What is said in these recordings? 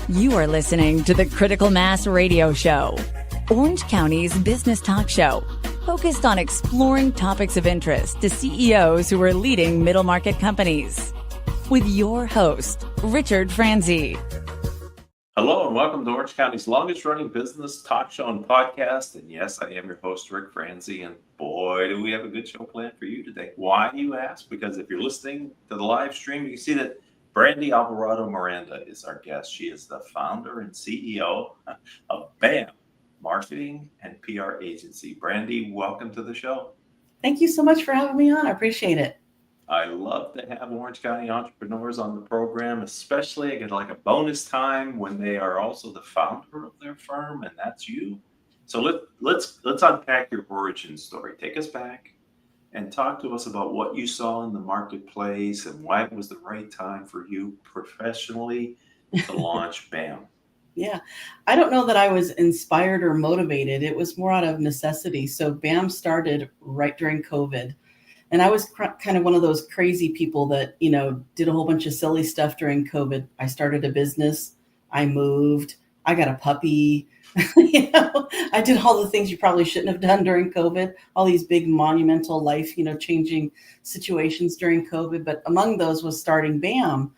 You are listening to the Critical Mass Radio Show, Orange County's business talk show, focused on exploring topics of interest to CEOs who are leading middle market companies. With your host, Richard Franzi. Hello and welcome to Orange County's longest running business talk show and podcast. And yes, I am your host, Rick Franzi. And boy, do we have a good show planned for you today. Why, you ask? Because if you're listening to the live stream, you can see that Brandy Alvarado-Miranda is our guest. She is the founder and CEO of BAM Marketing and PR Agency. Brandy, welcome to the show. Thank you so much for having me on. I appreciate it. I love to have Orange County entrepreneurs on the program, especially I get like a bonus time when they are also the founder of their firm, and that's you. So let's unpack your origin story. Take us back and talk to us about what you saw in the marketplace and why it was the right time for you professionally to launch BAM. Yeah, I don't know that I was inspired or motivated. It was more out of necessity. So BAM started right during COVID. And I was kind of one of those crazy people that, did a whole bunch of silly stuff during COVID. I started a business. I moved. I got a puppy. I did all the things you probably shouldn't have done during COVID, all these big monumental life, changing situations during COVID. But among those was starting BAM.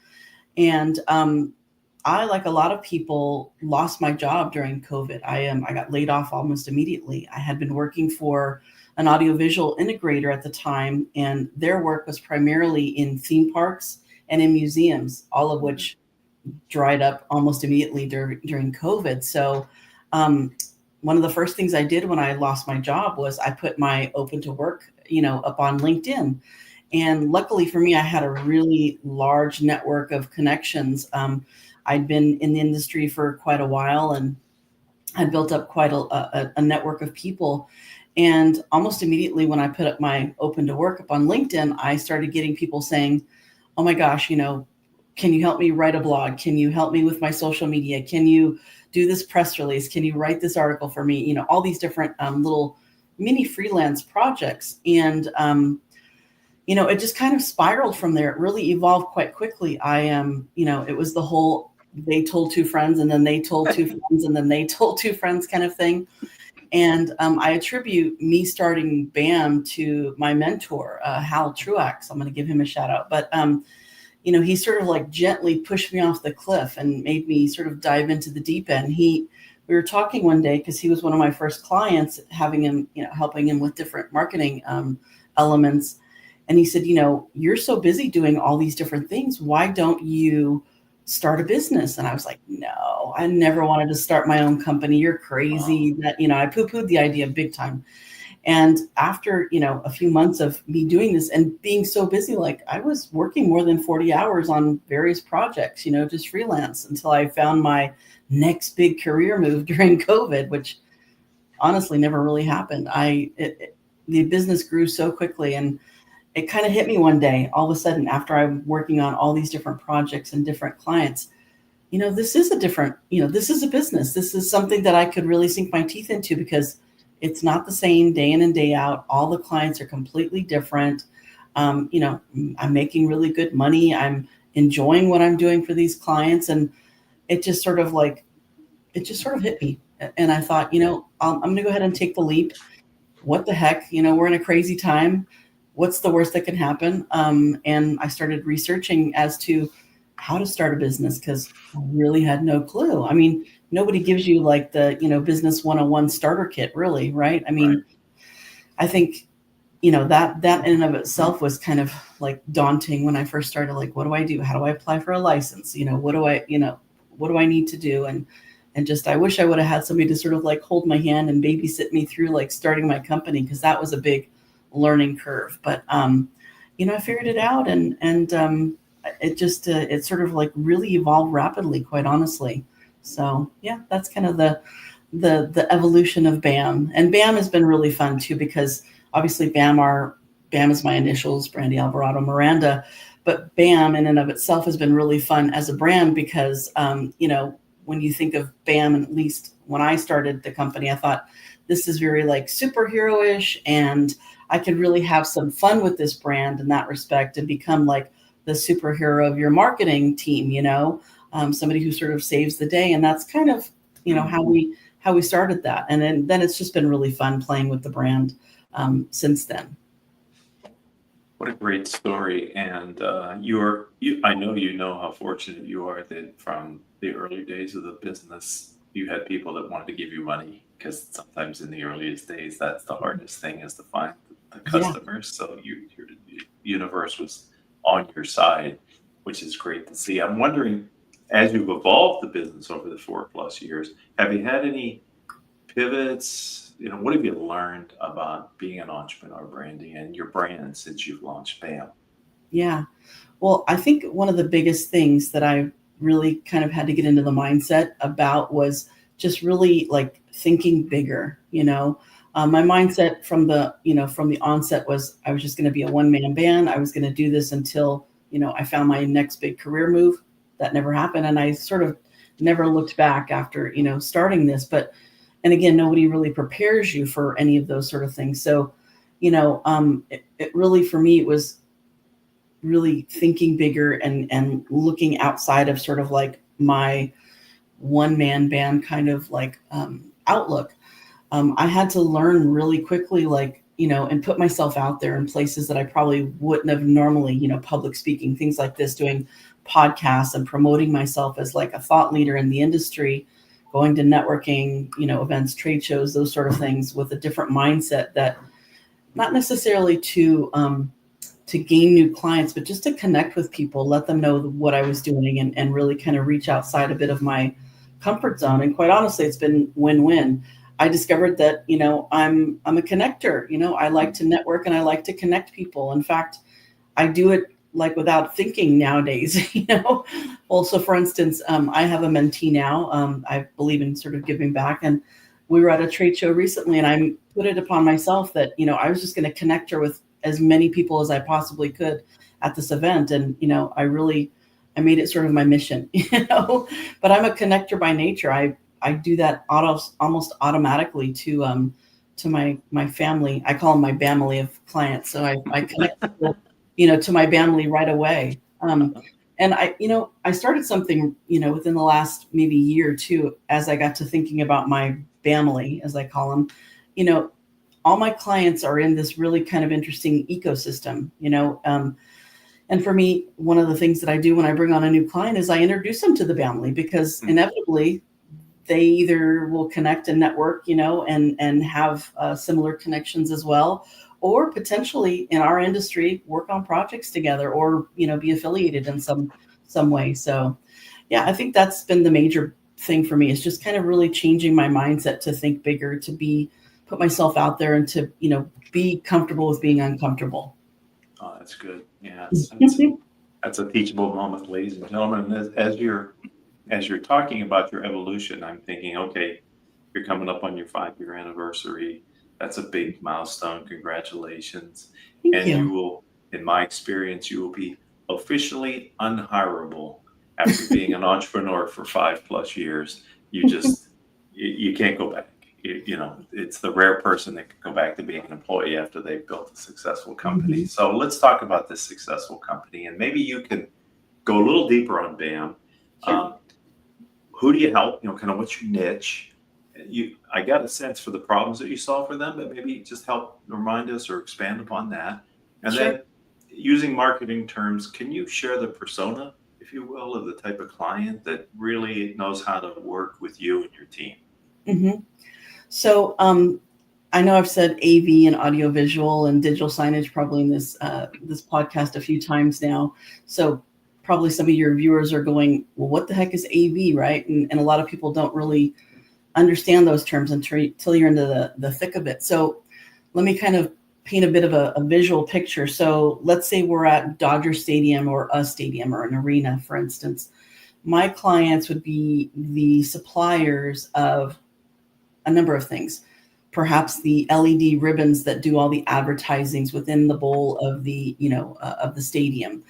And I, like a lot of people, lost my job during COVID. I got laid off almost immediately. I had been working for an audiovisual integrator at the time, and their work was primarily in theme parks and in museums, all of which dried up almost immediately during COVID. So one of the first things I did when I lost my job was I put my open to work, up on LinkedIn. And luckily for me, I had a really large network of connections. I'd been in the industry for quite a while and had built up quite a network of people. And almost immediately when I put up my open to work up on LinkedIn, I started getting people saying, oh my gosh, can you help me write a blog? Can you help me with my social media? Can you do this press release? Can you write this article for me? All these different little mini freelance projects. And, it just kind of spiraled from there. It really evolved quite quickly. It was the whole, they told two friends and then they told two friends and then they told two friends kind of thing. And I attribute me starting BAM to my mentor, Hal Truax. I'm going to give him a shout out. But, he sort of like gently pushed me off the cliff and made me sort of dive into the deep end. We were talking one day because he was one of my first clients, having him, helping him with different marketing elements. And he said, you're so busy doing all these different things. Why don't you start a business? And I was like, no, I never wanted to start my own company. You're crazy. Wow. That, I poo-pooed the idea big time. And after, a few months of me doing this and being so busy, like I was working more than 40 hours on various projects, just freelance until I found my next big career move during COVID, which honestly never really happened. The business grew so quickly, and it kind of hit me one day, all of a sudden, after I'm working on all these different projects and different clients, this is this is a business. This is something that I could really sink my teeth into because it's not the same day in and day out. All the clients are completely different. I'm making really good money. I'm enjoying what I'm doing for these clients. And it just sort of hit me. And I thought, I'm going to go ahead and take the leap. What the heck? We're in a crazy time. What's the worst that can happen? And I started researching as to how to start a business because I really had no clue. I mean, nobody gives you like the, business 101 starter kit, really, right? I mean, right. I think, that in and of itself was kind of like daunting when I first started. Like, what do I do? How do I apply for a license? What do I need to do? And just, I wish I would have had somebody to sort of like hold my hand and babysit me through like starting my company, because that was a big learning curve. But I figured it out, and it sort of like really evolved rapidly, quite honestly. So yeah, that's kind of the evolution of BAM. And BAM has been really fun too, because obviously BAM is my initials, Brandy Alvarado-Miranda, but BAM in and of itself has been really fun as a brand because when you think of BAM, and at least when I started the company, I thought this is very like superhero-ish, and I could really have some fun with this brand in that respect and become like the superhero of your marketing team, somebody who sort of saves the day. And that's kind of, how we started that. And then it's just been really fun playing with the brand since then. What a great story. And I know how fortunate you are that from the early days of the business, you had people that wanted to give you money, because sometimes in the earliest days, that's the hardest thing, is to find the customers. So your universe was on your side, which is great to see. I'm wondering, as you've evolved the business over the 4+ years, have you had any pivots? What have you learned about being an entrepreneur, Brandy, and your brand since you've launched BAM? Yeah. Well, I think one of the biggest things that I really kind of had to get into the mindset about was just really like thinking bigger. My mindset from the onset was I was just going to be a one-man band. I was going to do this until, I found my next big career move. That never happened. And I sort of never looked back after, starting this. And again, nobody really prepares you for any of those sort of things. So, it really, for me, it was really thinking bigger and looking outside of sort of like my one-man band kind of like outlook. I had to learn really quickly, and put myself out there in places that I probably wouldn't have normally, public speaking, things like this, doing podcasts and promoting myself as like a thought leader in the industry, going to networking, events, trade shows, those sort of things, with a different mindset, that not necessarily to gain new clients, but just to connect with people, let them know what I was doing, and really kind of reach outside a bit of my comfort zone. And quite honestly, it's been win-win. I discovered that, I'm a connector. I like to network and I like to connect people. In fact, I do it like without thinking nowadays, Also, for instance, I have a mentee now. I believe in sort of giving back. And we were at a trade show recently, and I put it upon myself that, I was just going to connect her with as many people as I possibly could at this event. And, I made it sort of my mission, but I'm a connector by nature. I do that almost automatically to my family. I call them my family of clients. So I connect people, to my family right away. And I started something, within the last maybe year or two, as I got to thinking about my family, as I call them. All my clients are in this really kind of interesting ecosystem, and for me, one of the things that I do when I bring on a new client is I introduce them to the family, because inevitably they either will connect and network, and have similar connections as well, or potentially in our industry work on projects together, or be affiliated in some way. So yeah, I think that's been the major thing for me, is just kind of really changing my mindset to think bigger, to put myself out there, and to be comfortable with being uncomfortable. Oh, that's good. Yeah, that's a teachable moment, ladies and gentlemen. As you're talking about your evolution, I'm thinking, okay, you're coming up on your 5-year anniversary. That's a big milestone. Congratulations. Thank you. You will, in my experience, you will be officially unhireable after being an entrepreneur for 5+ years. You can't go back. It's the rare person that can go back to being an employee after they've built a successful company. Mm-hmm. So let's talk about this successful company, and maybe you can go a little deeper on BAM. Sure. Who do you help? Kind of what's your niche? I got a sense for the problems that you solve for them, but maybe just help remind us or expand upon that. And Sure. Then, using marketing terms, can you share the persona, if you will, of the type of client that really knows how to work with you and your team? Mm-hmm. So I know I've said AV and audiovisual and digital signage probably in this podcast a few times now. So probably some of your viewers are going, well, what the heck is AV, right? And a lot of people don't really understand those terms until you're into the thick of it. So let me kind of paint a bit of a visual picture. So let's say we're at Dodger Stadium, or a stadium, or an arena, for instance. My clients would be the suppliers of a number of things. Perhaps the LED ribbons that do all the advertisings within the bowl of the stadium.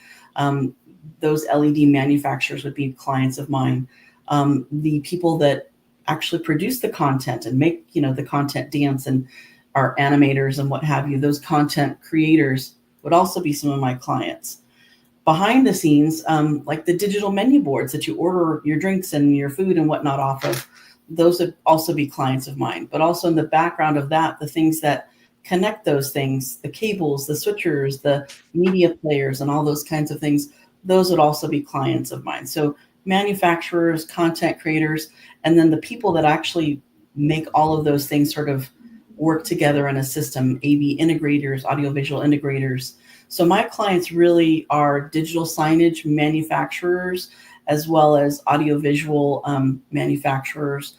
Those LED manufacturers would be clients of mine. The people that actually produce the content and make, the content dance, and our animators and what have you, those content creators would also be some of my clients. behind the scenes, like the digital menu boards that you order your drinks and your food and whatnot off of, those would also be clients of mine. But also in the background of that, the things that connect those things, the cables, the switchers, the media players, and all those kinds of things, those would also be clients of mine. So manufacturers, content creators, and then the people that actually make all of those things sort of work together in a system, AV integrators, audiovisual integrators. So my clients really are digital signage manufacturers, as well as audiovisual manufacturers,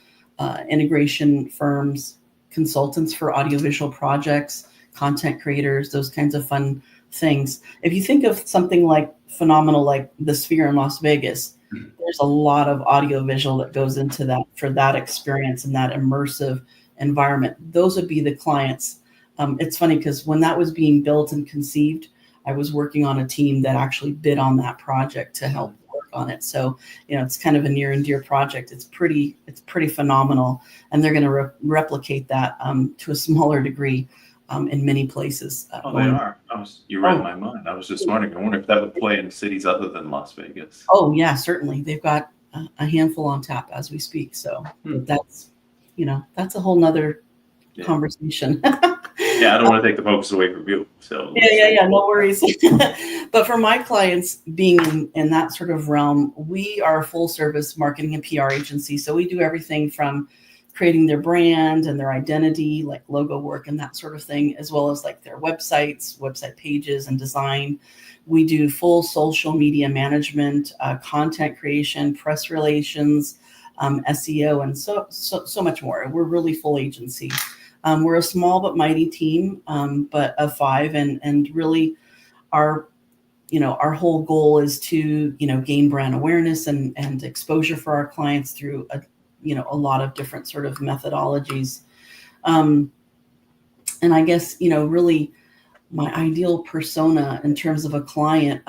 integration firms, consultants for audiovisual projects, content creators, those kinds of fun things. If you think of something like phenomenal like the Sphere in Las Vegas, there's a lot of audiovisual that goes into that for that experience and that immersive environment. Those would be the clients. It's funny because when that was being built and conceived, I was working on a team that actually bid on that project to help work on it. So, it's kind of a near and dear project. It's pretty phenomenal. And they're going to replicate that to a smaller degree in many places. They are. You read my mind. I was just wondering. I wonder if that would play in cities other than Las Vegas. Oh yeah, certainly. They've got a handful on tap as we speak. So that's a whole nother conversation. Yeah, I don't want to take the focus away from you. So yeah, no worries. But for my clients being in that sort of realm, we are a full service marketing and PR agency. So we do everything from creating their brand and their identity, like logo work and that sort of thing, as well as like their websites, website pages and design. We do full social media management, content creation, press relations, SEO, and so much more. We're really full agency. We're a small but mighty team, but of 5, and really our whole goal is to gain brand awareness and exposure for our clients through a lot of different sort of methodologies. And I guess really my ideal persona in terms of a client,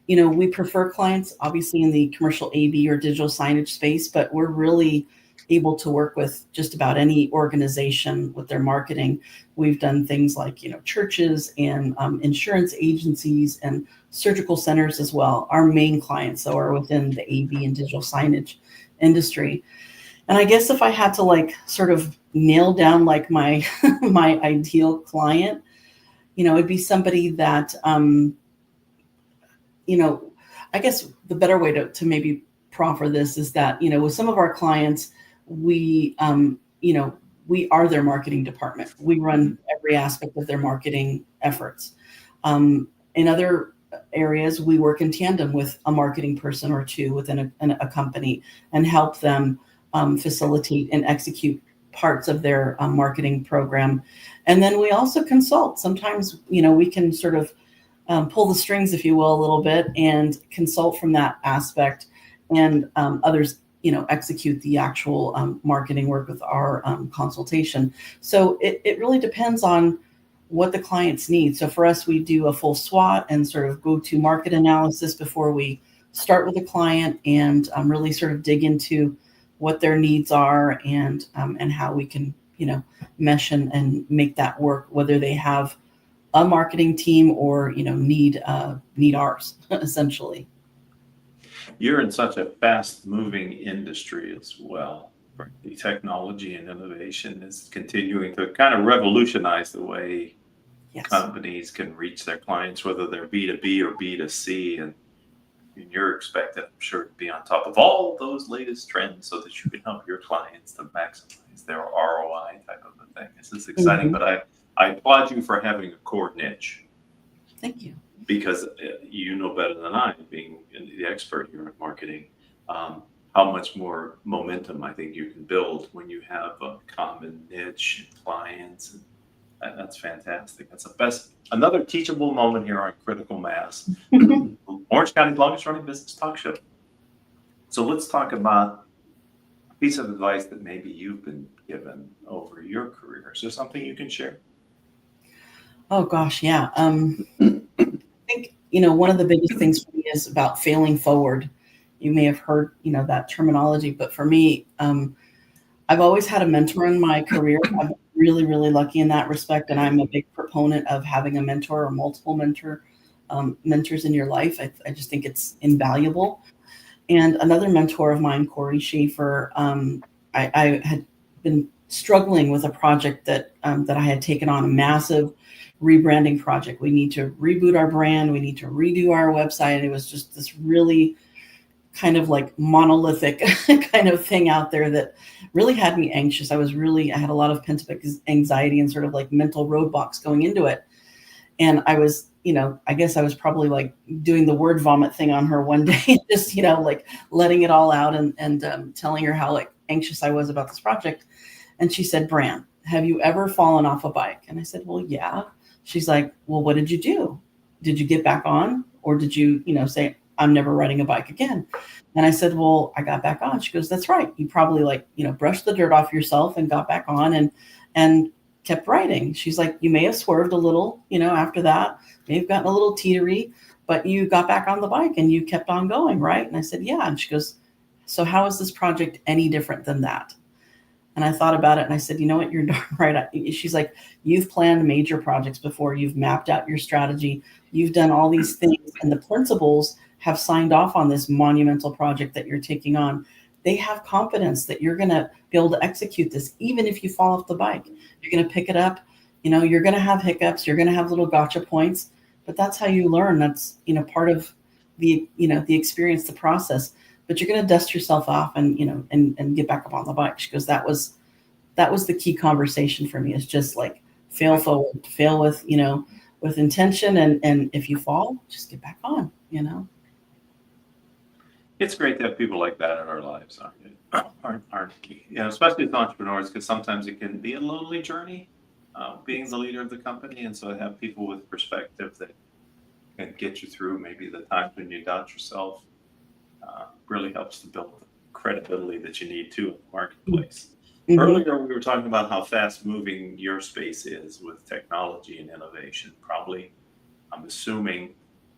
we prefer clients obviously in the commercial AV or digital signage space, but we're really able to work with just about any organization with their marketing. We've done things like, churches and insurance agencies and surgical centers as well. Our main clients, though, are within the AV and digital signage industry. And I guess if I had to like sort of nail down like my my ideal client, it'd be somebody that, I guess the better way to maybe proffer this is that, with some of our clients, we are their marketing department. We run every aspect of their marketing efforts. In other areas, we work in tandem with a marketing person or two within a company and help them facilitate and execute parts of their marketing program. And then we also consult. Sometimes, we can sort of pull the strings, if you will, a little bit and consult from that aspect, and others execute the actual marketing work with our consultation. So it really depends on what the clients need. So for us, we do a full SWOT and sort of go to market analysis before we start with a client, and really sort of dig into what their needs are and how we can mesh and make that work, whether they have a marketing team or need ours essentially. You're in such a fast-moving industry as well. The technology and innovation is continuing to kind of revolutionize the way companies can reach their clients, whether they're B2B or B2C. And you're expected, I'm sure, to be on top of all those latest trends so that you can help your clients to maximize their ROI type of a thing. This is exciting, but I applaud you for having a core niche. Thank you. Because you know better than I, being the expert here in marketing, how much more momentum I think you can build when you have a common niche and clients. And that's fantastic. That's the best. Another teachable moment here on Critical Mass, Orange County's longest running business talk show. So let's talk about a piece of advice that maybe you've been given over your career. Is there something you can share? Oh gosh, yeah. I think, one of the biggest things for me is about failing forward. You may have heard, that terminology, but for me, I've always had a mentor in my career. I'm really, really lucky in that respect. And I'm a big proponent of having a mentor or multiple mentors in your life. I just think it's invaluable. And another mentor of mine, Corey Schaefer, I had been struggling with a project that I had taken on, a massive rebranding project. We need to reboot our brand. We need to redo our website. It was just this really kind of like monolithic kind of thing out there that really had me anxious. I had a lot of pent-up anxiety and sort of like mental roadblocks going into it. And I was, I guess I was probably like doing the word vomit thing on her one day, just, like letting it all out and telling her how like anxious I was about this project. And she said, "Bran, have you ever fallen off a bike?" And I said, "Well, yeah." She's like, "Well, what did you do? Did you get back on? Or did you, say, I'm never riding a bike again?" And I said, "Well, I got back on." She goes, "That's right. You probably like, brushed the dirt off yourself and got back on and kept riding." She's like, "You may have swerved a little, after that, may have gotten a little teetery, but you got back on the bike and you kept on going, right?" And I said, "Yeah." And she goes, "So how is this project any different than that?" And I thought about it and I said, "You know what? You're darn right." She's like, "You've planned major projects before. You've mapped out your strategy. You've done all these things, and the principals have signed off on this monumental project that you're taking on. They have confidence that you're going to be able to execute this, even if you fall off the bike. You're going to pick it up. You're going to have hiccups. You're going to have little gotcha points, but that's how you learn. That's, part of the, the experience, the process. But you're going to dust yourself off and, and get back up on the bike." She goes, that was the key conversation for me, is just like fail forward, fail with, with intention. And if you fall, just get back on, It's great to have people like that in our lives, aren't key, especially as entrepreneurs, because sometimes it can be a lonely journey, being the leader of the company. And so to have people with perspective that can get you through maybe the times when you doubt yourself, really helps to build the credibility that you need to in the marketplace. Mm-hmm. Earlier, we were talking about how fast moving your space is with technology and innovation. Probably, I'm assuming,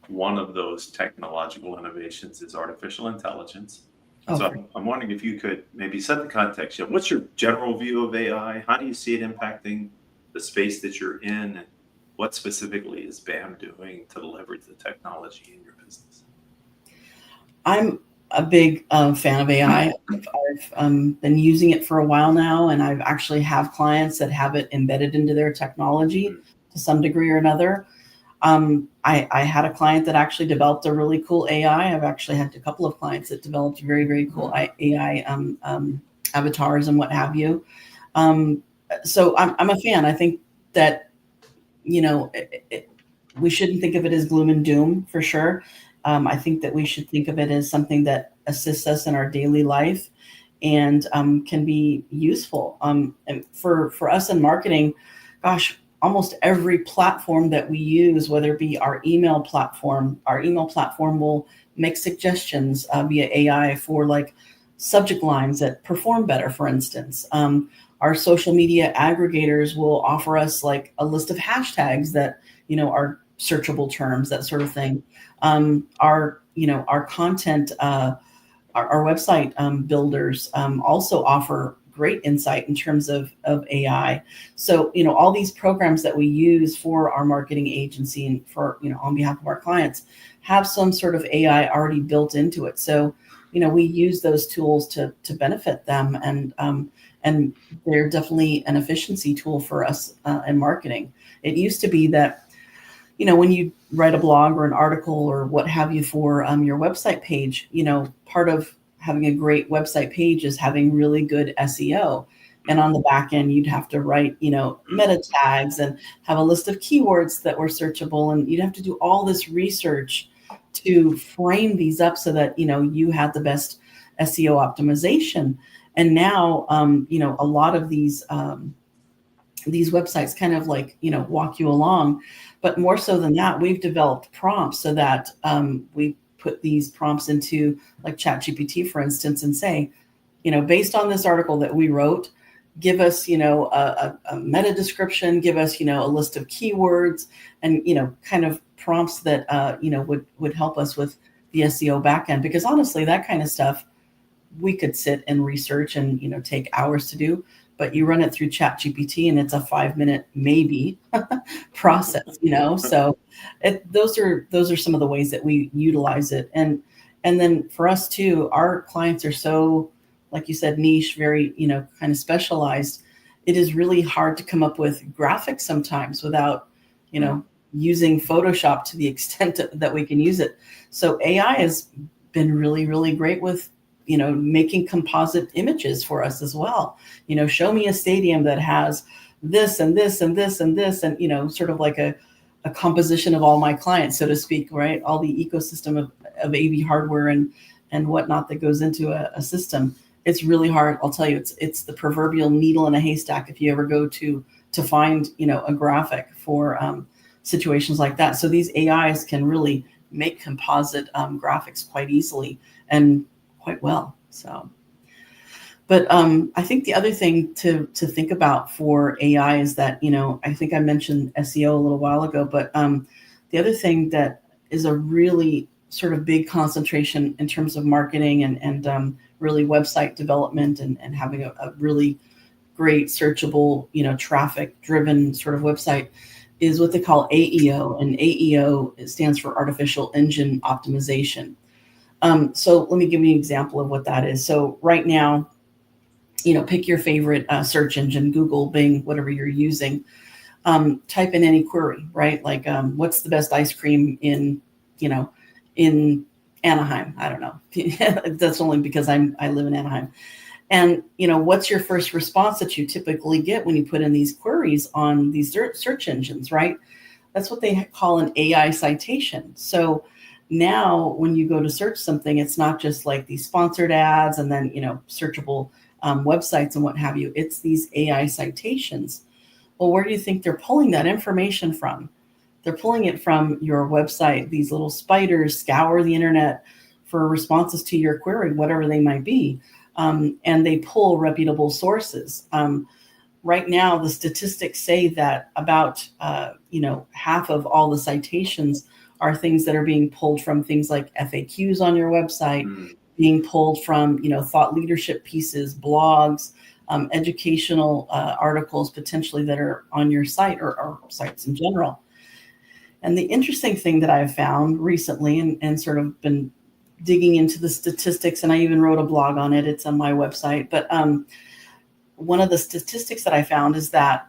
one of those technological innovations is artificial intelligence. Okay. So I'm wondering if you could maybe set the context. What's your general view of AI? How do you see it impacting the space that you're in? And what specifically is BAM doing to leverage the technology in your business? I'm a big fan of AI. I've been using it for a while now, and I've actually have clients that have it embedded into their technology to some degree or another. I had a client that actually developed a really cool AI. I've actually had a couple of clients that developed very, very cool AI avatars and what have you. So I'm a fan. I think that, we shouldn't think of it as gloom and doom for sure. I think that we should think of it as something that assists us in our daily life and can be useful. And for us in marketing, gosh, almost every platform that we use, whether it be our email platform will make suggestions via AI for like subject lines that perform better, for instance. Our social media aggregators will offer us like a list of hashtags that, are searchable terms, that sort of thing. Our content, our website builders also offer great insight in terms of AI. So, all these programs that we use for our marketing agency and for, on behalf of our clients have some sort of AI already built into it. So, we use those tools to benefit them, and they're definitely an efficiency tool for us in marketing. It used to be that, when you write a blog or an article or what have you for your website page, part of having a great website page is having really good SEO. And on the back end, you'd have to write, meta tags and have a list of keywords that were searchable. And you'd have to do all this research to frame these up so that, you had the best SEO optimization. And now, a lot of these websites kind of like, walk you along. But more so than that, we've developed prompts so that we put these prompts into like ChatGPT, for instance, and say, based on this article that we wrote, give us, a meta description, give us, a list of keywords and, kind of prompts that, would help us with the SEO backend. Because honestly, that kind of stuff we could sit and research and, take hours to do. but you run it through ChatGPT and it's a 5-minute maybe process, So those are some of the ways that we utilize it. And then for us too, our clients are so, like you said, niche, very, kind of specialized. It is really hard to come up with graphics sometimes without, using Photoshop to the extent that we can use it. So AI has been really, really great with, making composite images for us as well. Show me a stadium that has this and this and this and this, and, sort of like a composition of all my clients, so to speak, right? All the ecosystem of AV hardware and whatnot that goes into a system. It's really hard. I'll tell you, it's the proverbial needle in a haystack if you ever go to find, a graphic for situations like that. So these AIs can really make composite graphics quite easily and quite well. So, but I think the other thing to think about for AI is that, I think I mentioned SEO a little while ago, but the other thing that is a really sort of big concentration in terms of marketing and really website development and having a really great searchable, traffic driven sort of website is what they call AEO, and AEO stands for Artificial Engine Optimization. So let me give you an example of what that is. So right now, pick your favorite search engine, Google, Bing, whatever you're using. Type in any query, right? Like, what's the best ice cream in Anaheim? I don't know. That's only because I live in Anaheim. And, what's your first response that you typically get when you put in these queries on these search engines, right? That's what they call an AI citation. So now when you go to search something, it's not just like these sponsored ads and then, searchable websites and what have you. It's these AI citations. Well, where do you think they're pulling that information from? They're pulling it from your website. These little spiders scour the internet for responses to your query, whatever they might be. And they pull reputable sources. Right now, the statistics say that about, half of all the citations are things that are being pulled from things like FAQs on your website, being pulled from, thought leadership pieces, blogs, educational articles potentially that are on your site or sites in general. And the interesting thing that I've found recently and sort of been digging into the statistics, and I even wrote a blog on it. It's on my website. But one of the statistics that I found is that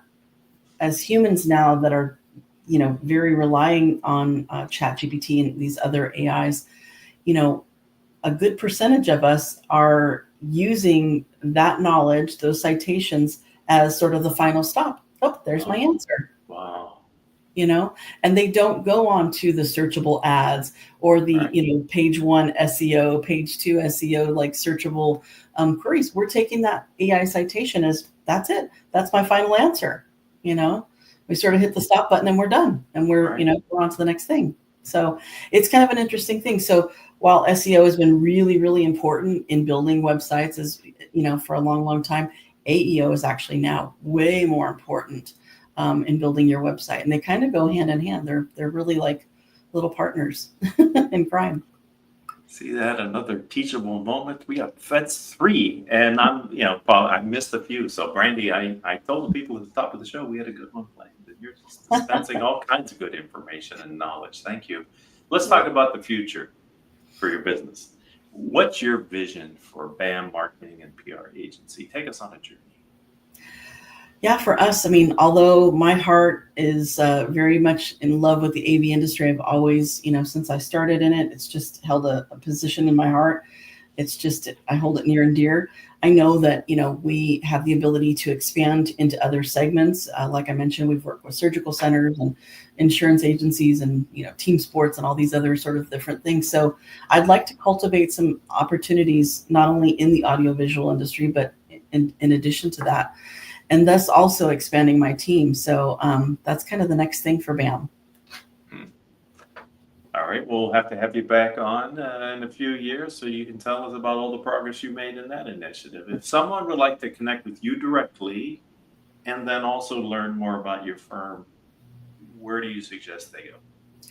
as humans now that are, very relying on ChatGPT and these other AIs, a good percentage of us are using that knowledge, those citations, as sort of the final stop. Oh, there's my answer. Wow. And they don't go on to the searchable ads or the, right. Page 1 SEO, page 2 SEO, like searchable queries. We're taking that AI citation as that's it. That's my final answer. We sort of hit the stop button and we're done. And we're, right. We're on to the next thing. So it's kind of an interesting thing. So while SEO has been really, really important in building websites, as for a long, long time, AEO is actually now way more important in building your website, and they kind of go hand in hand. They're really like little partners in crime. See that? Another teachable moment. That's 3, and I'm, Paul, I missed a few. So Brandy, I told the people at the top of the show we had a good one planned. You're just dispensing all kinds of good information and knowledge. Thank you. Let's talk about the future for your business. What's your vision for BAM Marketing and PR Agency? Take us on a journey. Yeah, for us, although my heart is very much in love with the AV industry, I've always, since I started in it, it's just held a position in my heart. It's just, I hold it near and dear. I know that, we have the ability to expand into other segments. Like I mentioned, we've worked with surgical centers and insurance agencies and, team sports and all these other sort of different things. So I'd like to cultivate some opportunities, not only in the audiovisual industry, but in addition to that. And thus also expanding my team. So that's kind of the next thing for BAM. All right, we'll have to have you back on in a few years so you can tell us about all the progress you made in that initiative. If someone would like to connect with you directly and then also learn more about your firm, where do you suggest they go?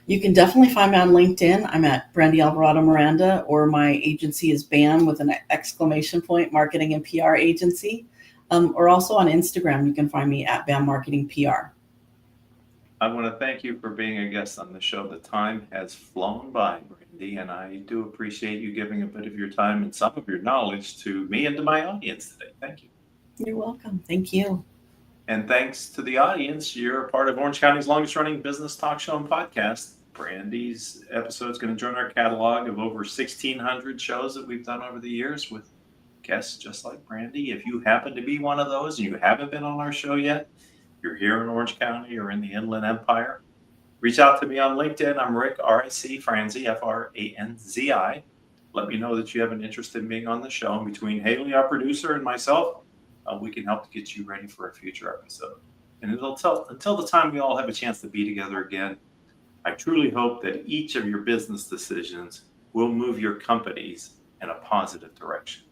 You can definitely find me on LinkedIn. I'm at Brandy Alvarado-Miranda, or my agency is BAM with an exclamation point, Marketing and PR Agency. or also on Instagram. You can find me at BAM Marketing PR. I want to thank you for being a guest on the show. The time has flown by, Brandy, and I do appreciate you giving a bit of your time and some of your knowledge to me and to my audience today. Thank you. You're welcome. Thank you. And thanks to the audience. You're a part of Orange County's longest running business talk show and podcast. Brandy's episode is going to join our catalog of over 1,600 shows that we've done over the years with guests just like Brandy. If you happen to be one of those and you haven't been on our show yet, you're here in Orange County or in the Inland Empire, reach out to me on LinkedIn. I'm Rick, R-I-C, Franzi, F-R-A-N-Z-I. Let me know that you have an interest in being on the show. And between Haley, our producer, and myself, we can help to get you ready for a future episode. And until the time we all have a chance to be together again, I truly hope that each of your business decisions will move your companies in a positive direction.